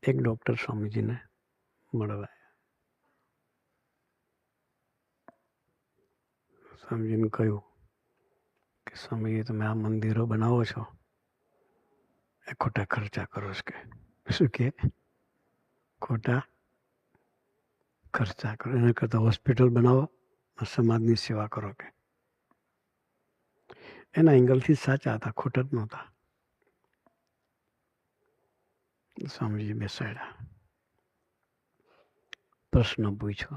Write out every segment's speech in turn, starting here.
એક ડૉક્ટર સ્વામીજીને મળવા. સ્વામીજીને કહ્યું કે સ્વામીજી તમે આ મંદિરો બનાવો છો એ ખોટા ખર્ચા કરો છો. કે શું કે ખોટા ખર્ચા કરો, એના કરતાં હોસ્પિટલ બનાવો, સમાજની સેવા કરો. કે એના એંગલથી સાચા હતા, ખોટા જ નહોતા. સ્વામીજી બેસાડ્યા, પ્રશ્ન પૂછ્યો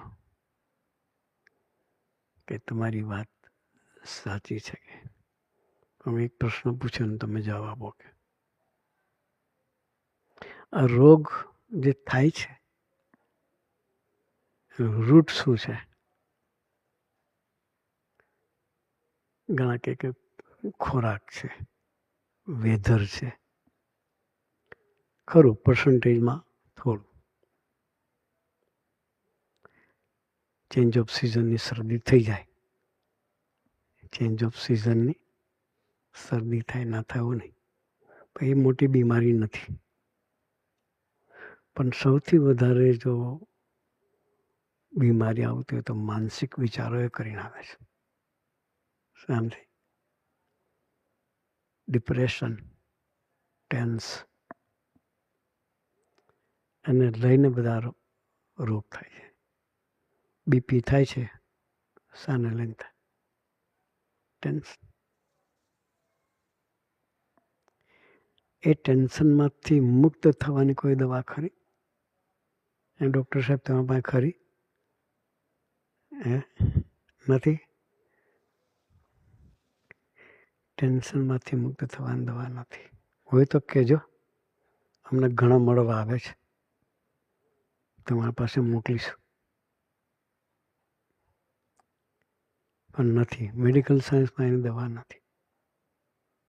કે તમારી વાત સાચી છે. કે તમે એક પ્રશ્ન પૂછ્યો ને તમે જવાબ આપો. કે આ રોગ જે થાય છે રૂટ શું છે? ઘણા કે ખોરાક છે, વેધર છે. ખરું, પર્સન્ટેજમાં થોડું. ચેન્જ ઓફ સિઝનની શરદી થઈ જાય, ચેન્જ ઓફ સિઝનની શરદી થાય ના થાય એવું નહીં, પણ એ મોટી બીમારી નથી. પણ સૌથી વધારે જો બીમારી આવતી હોય તો માનસિક વિચારો એ કરીને આવે છે. શાંતિ, ડિપ્રેશન, ટેન્સ, એને લઈને બધા રોગ થાય છે. બીપી થાય છે, શાને લઈને થાય? ટેન્સ. એ ટેન્શનમાંથી મુક્ત થવાની કોઈ દવા ખરી? એ ડૉક્ટર સાહેબ તમારી પાસે ખરી? નથી. ટેન્શનમાંથી મુક્ત થવાની દવા નથી. હોય તો કહેજો, અમને ઘણા મળવા આવે છે, તમારી પાસે મોકલીશું. પણ નથી, મેડિકલ સાયન્સમાં એની દવા નથી.